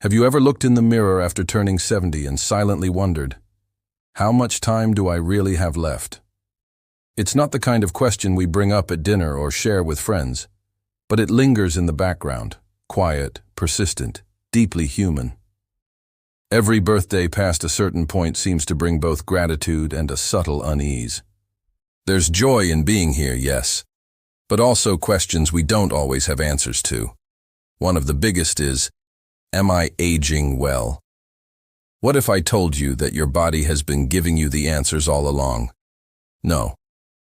Have you ever looked in the mirror after turning 70 and silently wondered, how much time do I really have left? It's not the kind of question we bring up at dinner or share with friends, but it lingers in the background, quiet, persistent, deeply human. Every birthday past a certain point seems to bring both gratitude and a subtle unease. There's joy in being here, yes, but also questions we don't always have answers to. One of the biggest is, am I aging well? What if I told you that your body has been giving you the answers all along? No.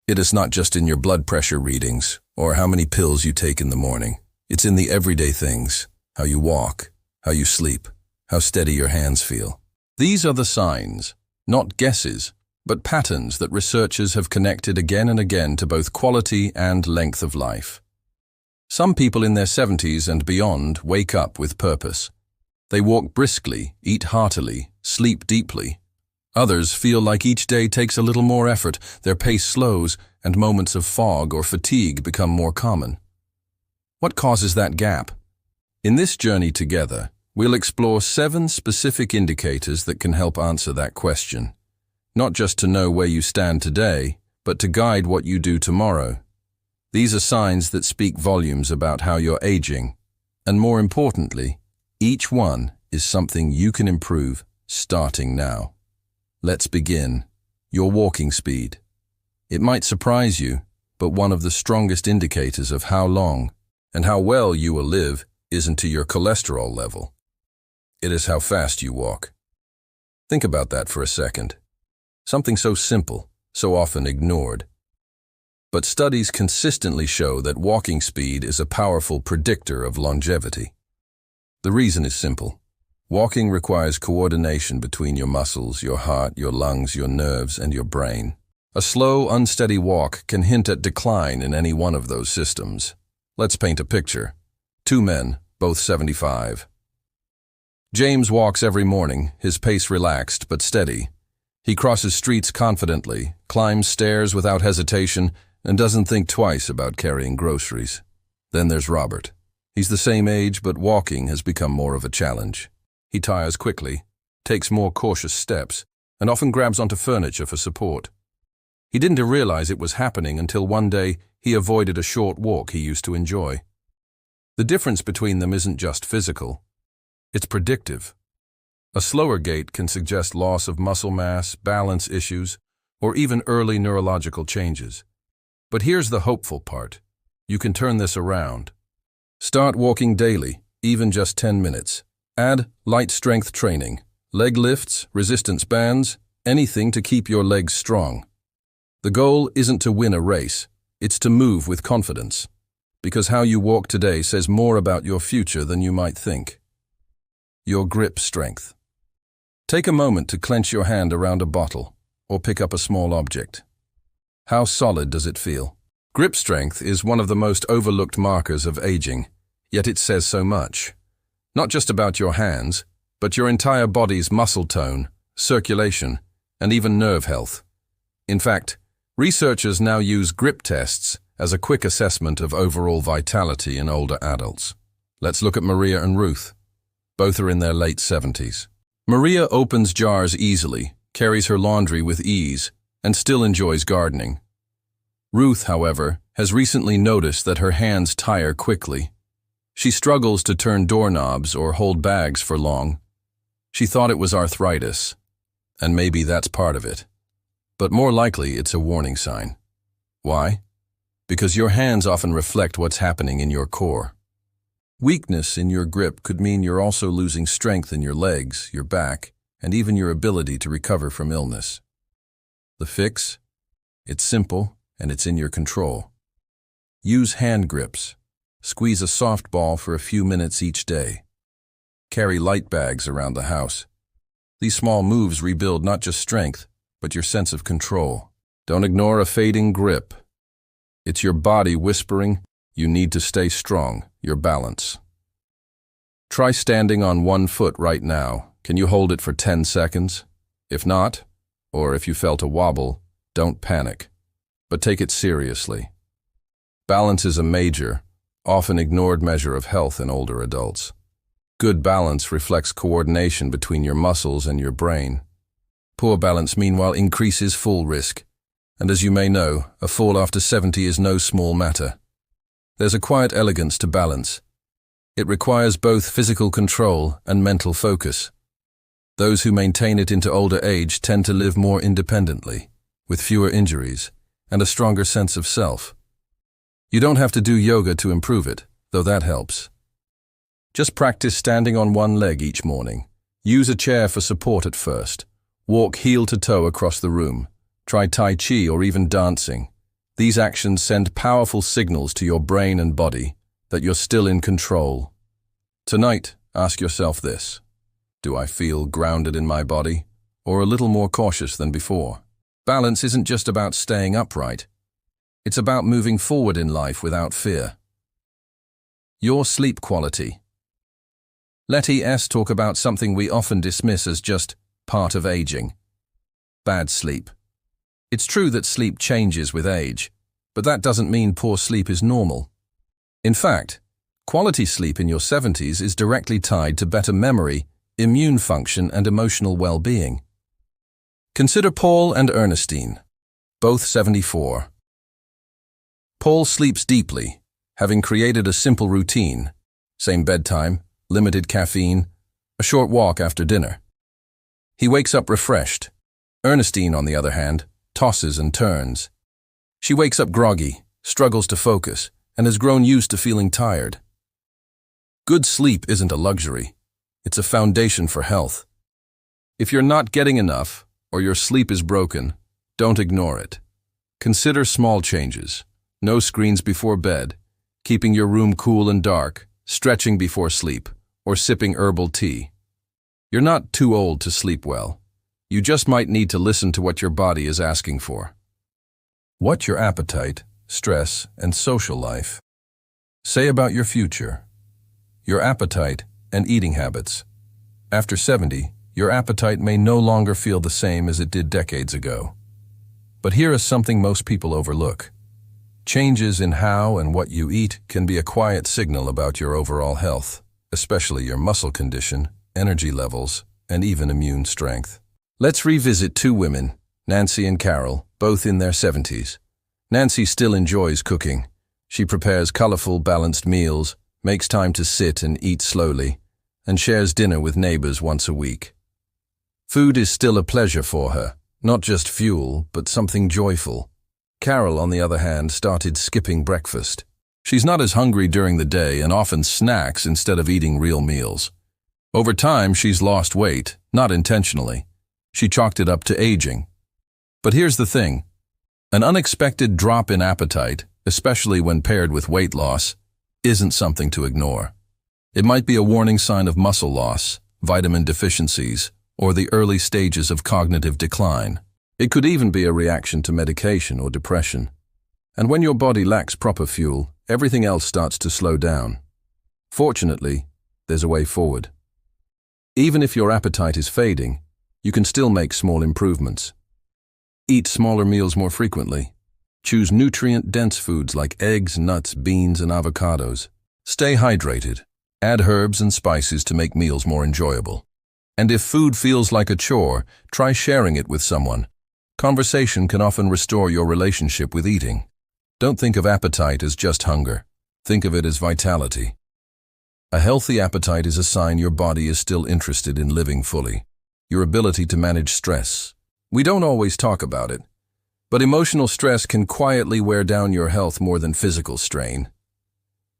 It is not just in your blood pressure readings or how many pills you take in the morning. It's in the everyday things, how you walk, how you sleep, how steady your hands feel. These are the signs, not guesses, but patterns that researchers have connected again and again to both quality and length of life. Some people in their 70s and beyond wake up with purpose. They walk briskly, eat heartily, sleep deeply. Others feel like each day takes a little more effort, their pace slows, and moments of fog or fatigue become more common. What causes that gap? In this journey together, we'll explore 7 specific indicators that can help answer that question. Not just to know where you stand today, but to guide what you do tomorrow. These are signs that speak volumes about how you're aging, and more importantly, each one is something you can improve starting now. Let's begin. Your walking speed. It might surprise you, but one of the strongest indicators of how long and how well you will live isn't to your cholesterol level. It is how fast you walk. Think about that for a second. Something so simple, so often ignored. But studies consistently show that walking speed is a powerful predictor of longevity. The reason is simple. Walking requires coordination between your muscles, your heart, your lungs, your nerves, and your brain. A slow, unsteady walk can hint at decline in any one of those systems. Let's paint a picture. 2 men, both 75. James walks every morning, his pace relaxed but steady. He crosses streets confidently, climbs stairs without hesitation, and doesn't think twice about carrying groceries. Then there's Robert. He's the same age, but walking has become more of a challenge. He tires quickly, takes more cautious steps, and often grabs onto furniture for support. He didn't realize it was happening until one day he avoided a short walk he used to enjoy. The difference between them isn't just physical. It's predictive. A slower gait can suggest loss of muscle mass, balance issues, or even early neurological changes. But here's the hopeful part. You can turn this around. Start walking daily, even just 10 minutes. Add light strength training, leg lifts, resistance bands, anything to keep your legs strong. The goal isn't to win a race, it's to move with confidence. Because how you walk today says more about your future than you might think. Your grip strength. Take a moment to clench your hand around a bottle or pick up a small object. How solid does it feel? Grip strength is one of the most overlooked markers of aging, yet it says so much. Not just about your hands, but your entire body's muscle tone, circulation, and even nerve health. In fact, researchers now use grip tests as a quick assessment of overall vitality in older adults. Let's look at Maria and Ruth. Both are in their late 70s. Maria opens jars easily, carries her laundry with ease, and still enjoys gardening. Ruth, however, has recently noticed that her hands tire quickly. She struggles to turn doorknobs or hold bags for long. She thought it was arthritis, and maybe that's part of it. But more likely it's a warning sign. Why? Because your hands often reflect what's happening in your core. Weakness in your grip could mean you're also losing strength in your legs, your back, and even your ability to recover from illness. The fix? It's simple, and it's in your control. Use hand grips. Squeeze a soft ball for a few minutes each day. Carry light bags around the house. These small moves rebuild not just strength, but your sense of control. Don't ignore a fading grip. It's your body whispering, you need to stay strong, your balance. Try standing on one foot right now. Can you hold it for 10 seconds? If not, or if you felt a wobble, don't panic, but take it seriously. Balance is a major, often ignored measure of health in older adults. Good balance reflects coordination between your muscles and your brain. Poor balance, meanwhile, increases fall risk. And as you may know, a fall after 70 is no small matter. There's a quiet elegance to balance. It requires both physical control and mental focus. Those who maintain it into older age tend to live more independently, with fewer injuries, and a stronger sense of self. You don't have to do yoga to improve it, though that helps. Just practice standing on one leg each morning. Use a chair for support at first. Walk heel to toe across the room. Try Tai Chi or even dancing. These actions send powerful signals to your brain and body that you're still in control. Tonight, ask yourself this: do I feel grounded in my body, or a little more cautious than before? Balance isn't just about staying upright. It's about moving forward in life without fear. Your sleep quality. Letty S. talk about something we often dismiss as just part of aging: bad sleep. It's true that sleep changes with age, but that doesn't mean poor sleep is normal. In fact, quality sleep in your 70s is directly tied to better memory, immune function, and emotional well-being. Consider Paul and Ernestine, both 74. Paul sleeps deeply, having created a simple routine: same bedtime, limited caffeine, a short walk after dinner. He wakes up refreshed. Ernestine, on the other hand, tosses and turns. She wakes up groggy, struggles to focus, and has grown used to feeling tired. Good sleep isn't a luxury. It's a foundation for health. If you're not getting enough, or your sleep is broken, don't ignore it. Consider small changes: no screens before bed, keeping your room cool and dark, stretching before sleep, or sipping herbal tea. You're not too old to sleep well. You just might need to listen to what your body is asking for. What your appetite, stress, and social life say about your future. Your appetite and eating habits. After 70, your appetite may no longer feel the same as it did decades ago. But here is something most people overlook. Changes in how and what you eat can be a quiet signal about your overall health, especially your muscle condition, energy levels, and even immune strength. Let's revisit two women, Nancy and Carol, both in their 70s. Nancy still enjoys cooking. She prepares colorful, balanced meals, makes time to sit and eat slowly, and shares dinner with neighbors once a week. Food is still a pleasure for her, not just fuel, but something joyful. Carol, on the other hand, started skipping breakfast. She's not as hungry during the day and often snacks instead of eating real meals. Over time, she's lost weight, not intentionally. She chalked it up to aging. But here's the thing: an unexpected drop in appetite, especially when paired with weight loss, isn't something to ignore. It might be a warning sign of muscle loss, vitamin deficiencies, or the early stages of cognitive decline. It could even be a reaction to medication or depression. And when your body lacks proper fuel, everything else starts to slow down. Fortunately, there's a way forward. Even if your appetite is fading, you can still make small improvements. Eat smaller meals more frequently. Choose nutrient-dense foods like eggs, nuts, beans, and avocados. Stay hydrated. Add herbs and spices to make meals more enjoyable. And if food feels like a chore, try sharing it with someone. Conversation can often restore your relationship with eating. Don't think of appetite as just hunger. Think of it as vitality. A healthy appetite is a sign your body is still interested in living fully. Your ability to manage stress. We don't always talk about it, but emotional stress can quietly wear down your health more than physical strain.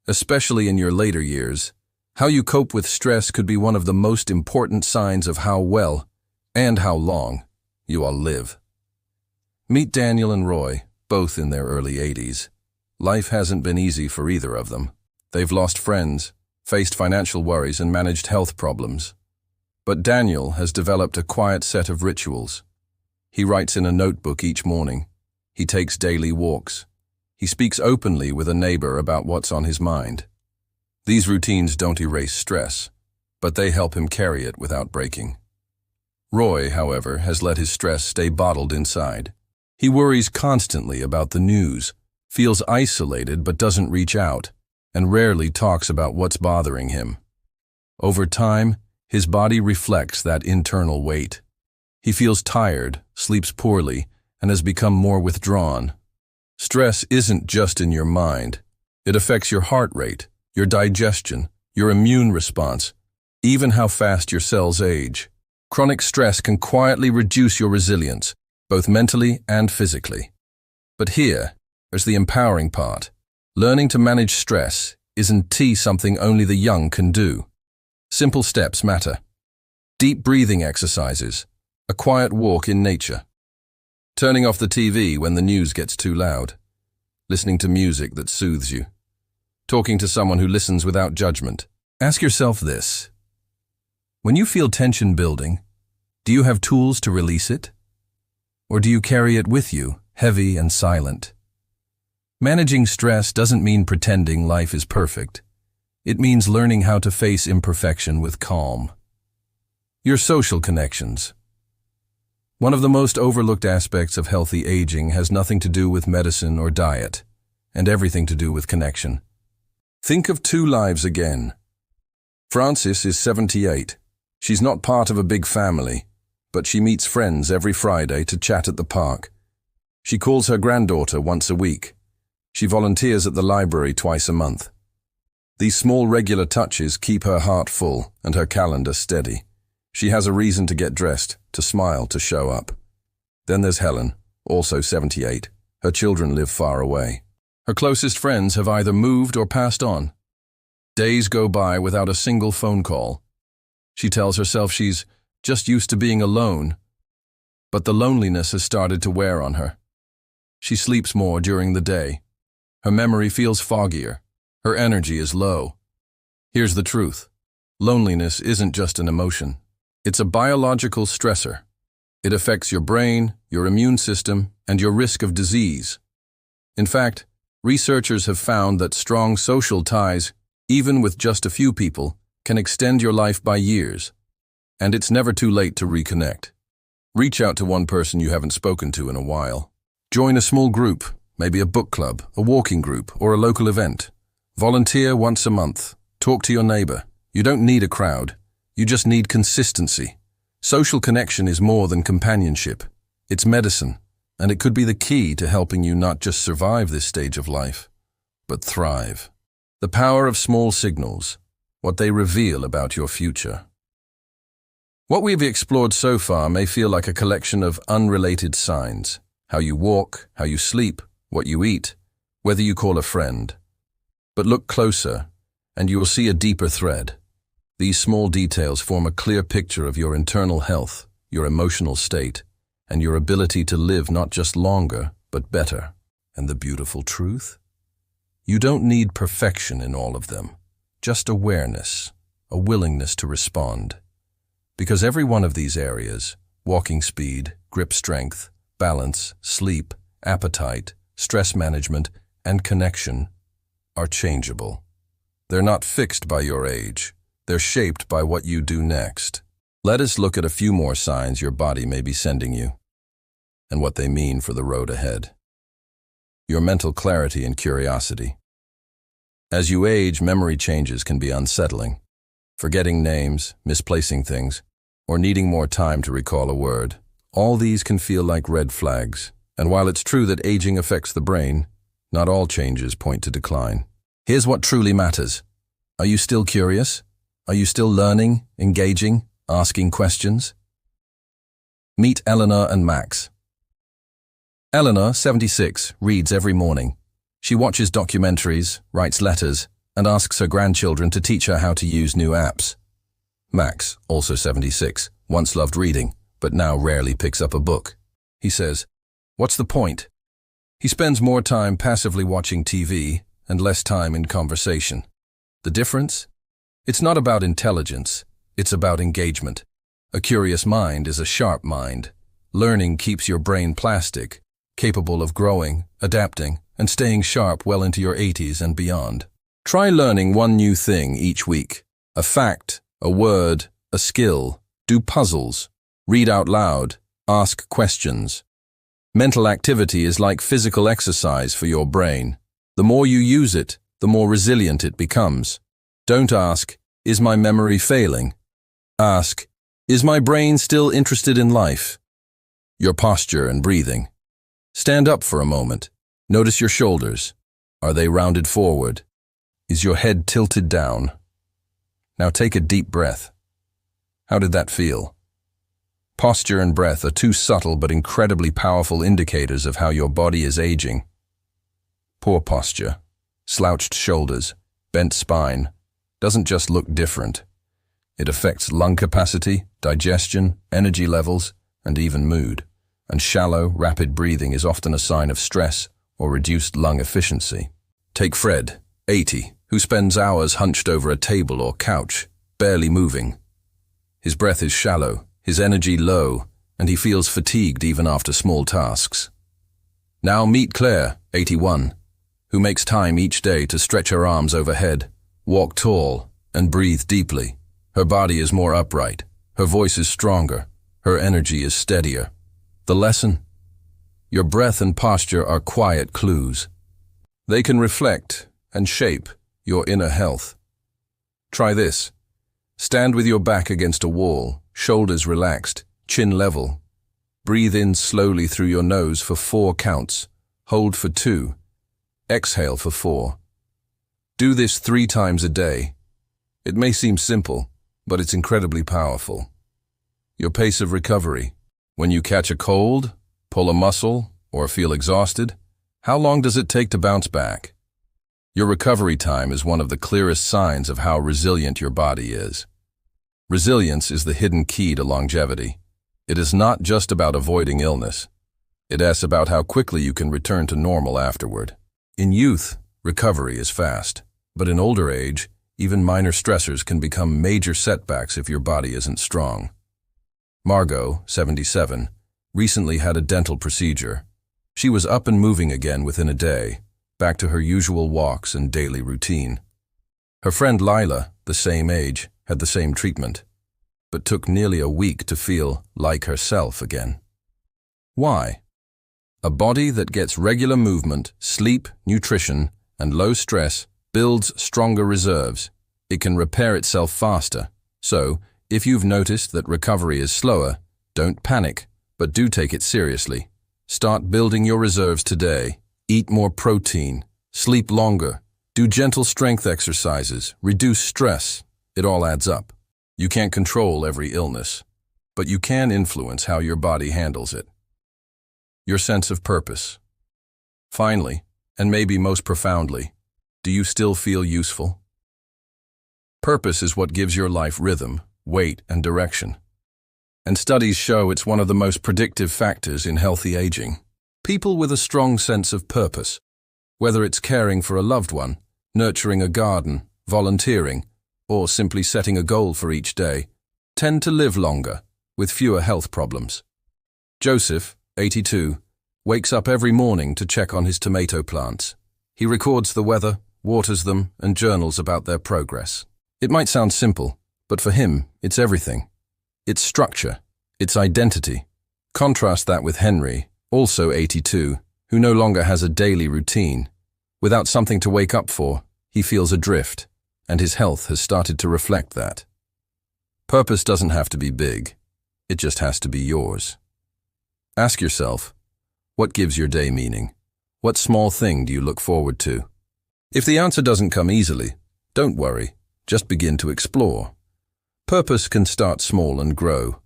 Especially in your later years, how you cope with stress could be one of the most important signs of how well and how long you all live. Meet Daniel and Roy, both in their early 80s. Life hasn't been easy for either of them. They've lost friends, faced financial worries, and managed health problems. But Daniel has developed a quiet set of rituals. He writes in a notebook each morning. He takes daily walks. He speaks openly with a neighbor about what's on his mind. These routines don't erase stress, but they help him carry it without breaking. Roy, however, has let his stress stay bottled inside. He worries constantly about the news, feels isolated but doesn't reach out, and rarely talks about what's bothering him. Over time, his body reflects that internal weight. He feels tired, sleeps poorly, and has become more withdrawn. Stress isn't just in your mind. It affects your heart rate, your digestion, your immune response, even how fast your cells age. Chronic stress can quietly reduce your resilience, both mentally and physically. But here's the empowering part. Learning to manage stress isn't something only the young can do. Simple steps matter. Deep breathing exercises, a quiet walk in nature, turning off the TV when the news gets too loud, listening to music that soothes you, talking to someone who listens without judgment. Ask yourself this: when you feel tension building, do you have tools to release it? Or do you carry it with you, heavy and silent? Managing stress doesn't mean pretending life is perfect. It means learning how to face imperfection with calm. Your social connections. One of the most overlooked aspects of healthy aging has nothing to do with medicine or diet, and everything to do with connection. Think of two lives again. Frances is 78. She's not part of a big family, but she meets friends every Friday to chat at the park. She calls her granddaughter once a week. She volunteers at the library twice a month. These small regular touches keep her heart full and her calendar steady. She has a reason to get dressed, to smile, to show up. Then there's Helen, also 78. Her children live far away. Her closest friends have either moved or passed on. Days go by without a single phone call. She tells herself she's just used to being alone, but the loneliness has started to wear on her. She sleeps more during the day. Her memory feels foggier. Her energy is low. Here's the truth. Loneliness isn't just an emotion. It's a biological stressor. It affects your brain, your immune system, and your risk of disease. In fact, researchers have found that strong social ties, even with just a few people, can extend your life by years. And it's never too late to reconnect. Reach out to one person you haven't spoken to in a while. Join a small group, maybe a book club, a walking group, or a local event. Volunteer once a month. Talk to your neighbor. You don't need a crowd. You just need consistency. Social connection is more than companionship. It's medicine, and it could be the key to helping you not just survive this stage of life, but thrive. The power of small signals, what they reveal about your future. What we've explored so far may feel like a collection of unrelated signs. How you walk, how you sleep, what you eat, whether you call a friend. But look closer, and you will see a deeper thread. These small details form a clear picture of your internal health, your emotional state, and your ability to live not just longer, but better. And the beautiful truth? You don't need perfection in all of them, just awareness, a willingness to respond. Because every one of these areas, walking speed, grip strength, balance, sleep, appetite, stress management, and connection, are changeable. They're not fixed by your age. They're shaped by what you do next. Let us look at a few more signs your body may be sending you, and what they mean for the road ahead. Your mental clarity and curiosity. As you age, memory changes can be unsettling. Forgetting names, misplacing things, or needing more time to recall a word. All these can feel like red flags. And while it's true that aging affects the brain, not all changes point to decline. Here's what truly matters. Are you still curious? Are you still learning, engaging, asking questions? Meet Eleanor and Max. Eleanor, 76, reads every morning. She watches documentaries, writes letters, and asks her grandchildren to teach her how to use new apps. Max, also 76, once loved reading, but now rarely picks up a book. He says, "What's the point?" He spends more time passively watching TV and less time in conversation. The difference? It's not about intelligence, it's about engagement. A curious mind is a sharp mind. Learning keeps your brain plastic, capable of growing, adapting, and staying sharp well into your 80s and beyond. Try learning one new thing each week. A fact, a word, a skill. Do puzzles. Read out loud. Ask questions. Mental activity is like physical exercise for your brain. The more you use it, the more resilient it becomes. Don't ask, Is my memory failing? Ask, is my brain still interested in life? Your posture and breathing. Stand up for a moment. Notice your shoulders. Are they rounded forward? Is your head tilted down? Now take a deep breath. How did that feel? Posture and breath are two subtle but incredibly powerful indicators of how your body is aging. Poor posture, slouched shoulders, bent spine, doesn't just look different. It affects lung capacity, digestion, energy levels, and even mood. And shallow, rapid breathing is often a sign of stress or reduced lung efficiency. Take Fred, 80, who spends hours hunched over a table or couch, barely moving. His breath is shallow, his energy low, and he feels fatigued even after small tasks. Now meet Claire, 81, who makes time each day to stretch her arms overhead, walk tall, and breathe deeply. Her body is more upright, her voice is stronger, her energy is steadier. The lesson? Your breath and posture are quiet clues. They can reflect and shape your inner health. Try this. Stand with your back against a wall, shoulders relaxed, chin level. Breathe in slowly through your nose for 4 counts. Hold for 2. Exhale for 4. Do this 3 times a day. It may seem simple, but it's incredibly powerful. Your pace of recovery. When you catch a cold, pull a muscle, or feel exhausted, how long does it take to bounce back? Your recovery time is one of the clearest signs of how resilient your body is. Resilience is the hidden key to longevity. It is not just about avoiding illness. It is about how quickly you can return to normal afterward. In youth, recovery is fast, but in older age, even minor stressors can become major setbacks if your body isn't strong. Margot, 77, recently had a dental procedure. She was up and moving again within a day, back to her usual walks and daily routine. Her friend Lila, the same age, had the same treatment, but took nearly a week to feel like herself again. Why? A body that gets regular movement, sleep, nutrition, and low stress builds stronger reserves. It can repair itself faster. So, if you've noticed that recovery is slower, don't panic, but do take it seriously. Start building your reserves today. Eat more protein, sleep longer, do gentle strength exercises, reduce stress. It all adds up. You can't control every illness, but you can influence how your body handles it. Your sense of purpose. Finally, and maybe most profoundly, do you still feel useful? Purpose is what gives your life rhythm, weight, and direction. And studies show it's one of the most predictive factors in healthy aging. People with a strong sense of purpose, whether it's caring for a loved one, nurturing a garden, volunteering, or simply setting a goal for each day, tend to live longer, with fewer health problems. Joseph, 82, wakes up every morning to check on his tomato plants. He records the weather, waters them, and journals about their progress. It might sound simple, but for him, it's everything. It's structure, it's identity. Contrast that with Henry, also 82, who no longer has a daily routine. Without something to wake up for, he feels adrift, and his health has started to reflect that. Purpose doesn't have to be big. It just has to be yours. Ask yourself, what gives your day meaning? What small thing do you look forward to? If the answer doesn't come easily, don't worry, just begin to explore. Purpose can start small and grow.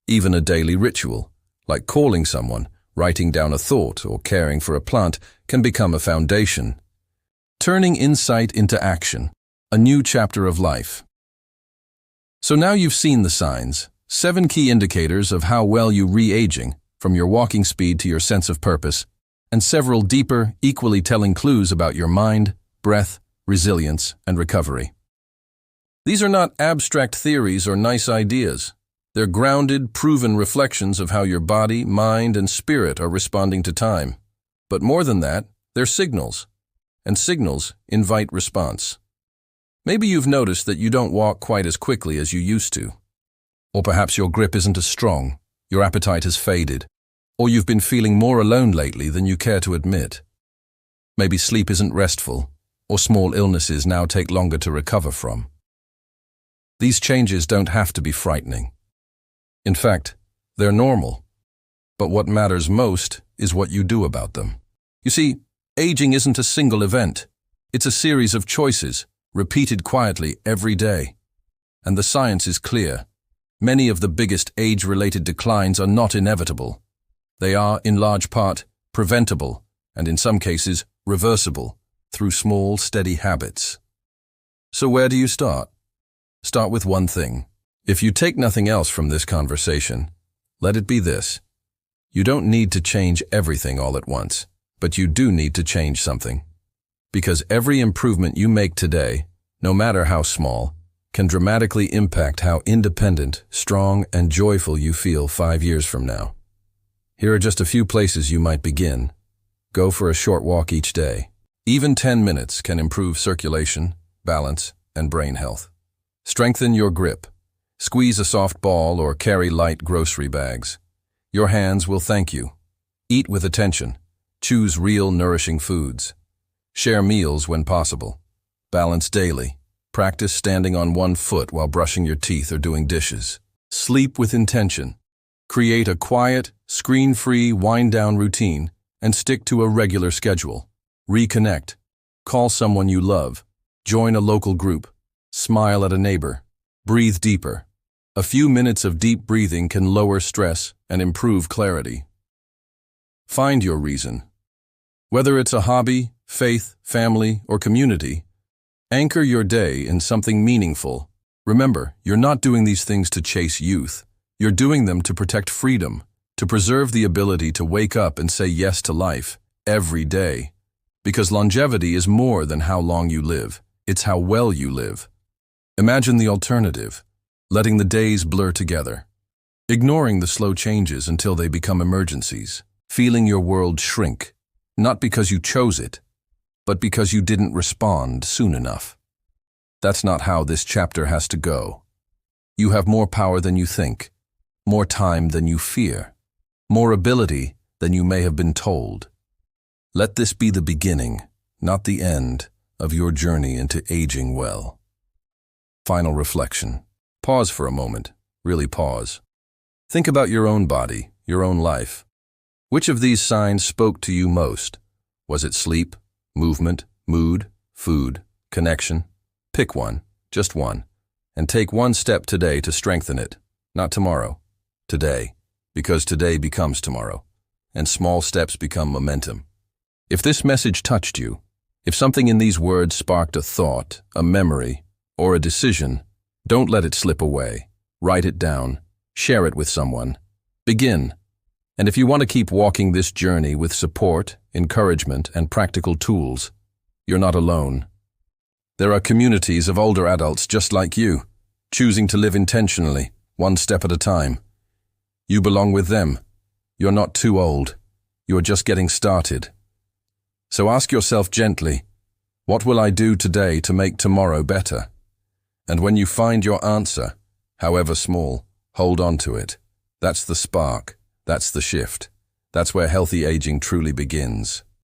Even a daily ritual, like calling someone, writing down a thought, or caring for a plant, can become a foundation. Turning insight into action, a new chapter of life. So now you've seen the signs, 7 key indicators of how well you're re-aging, from your walking speed to your sense of purpose, and several deeper, equally telling clues about your mind, breath, resilience, and recovery. These are not abstract theories or nice ideas. They're grounded, proven reflections of how your body, mind, and spirit are responding to time. But more than that, they're signals. And signals invite response. Maybe you've noticed that you don't walk quite as quickly as you used to. Or perhaps your grip isn't as strong, your appetite has faded, or you've been feeling more alone lately than you care to admit. Maybe sleep isn't restful, or small illnesses now take longer to recover from. These changes don't have to be frightening. In fact, they're normal. But what matters most is what you do about them. You see, aging isn't a single event. It's a series of choices, repeated quietly every day. And the science is clear. Many of the biggest age-related declines are not inevitable. They are, in large part, preventable, and in some cases, reversible, through small, steady habits. So where do you start? Start with one thing. If you take nothing else from this conversation, let it be this. You don't need to change everything all at once, but you do need to change something. Because every improvement you make today, no matter how small, can dramatically impact how independent, strong, and joyful you feel 5 years from now. Here are just a few places you might begin. Go for a short walk each day. Even 10 minutes can improve circulation, balance, and brain health. Strengthen your grip. Squeeze a soft ball or carry light grocery bags. Your hands will thank you. Eat with attention. Choose real, nourishing foods. Share meals when possible. Balance daily. Practice standing on one foot while brushing your teeth or doing dishes. Sleep with intention. Create a quiet, screen-free wind-down routine and stick to a regular schedule. Reconnect. Call someone you love. Join a local group. Smile at a neighbor. Breathe deeper. A few minutes of deep breathing can lower stress and improve clarity. Find your reason. Whether it's a hobby, faith, family, or community, anchor your day in something meaningful. Remember, you're not doing these things to chase youth. You're doing them to protect freedom, to preserve the ability to wake up and say yes to life every day. Because longevity is more than how long you live. It's how well you live. Imagine the alternative, letting the days blur together, ignoring the slow changes until they become emergencies, feeling your world shrink, not because you chose it, but because you didn't respond soon enough. That's not how this chapter has to go. You have more power than you think, more time than you fear, more ability than you may have been told. Let this be the beginning, not the end, of your journey into aging well. Final reflection. Pause for a moment. Really pause. Think about your own body, your own life. Which of these signs spoke to you most? Was it sleep, movement, mood, food, connection? Pick one, just one, and take one step today to strengthen it. Not tomorrow, today, because today becomes tomorrow, and small steps become momentum. If this message touched you, if something in these words sparked a thought, a memory, or a decision, don't let it slip away. Write it down. Share it with someone. Begin. And if you want to keep walking this journey with support, encouragement, and practical tools, you're not alone. There are communities of older adults just like you, choosing to live intentionally, one step at a time. You belong with them. You're not too old. You're just getting started. So ask yourself gently, what will I do today to make tomorrow better? And when you find your answer, however small, hold on to it. That's the spark. That's the shift. That's where healthy aging truly begins.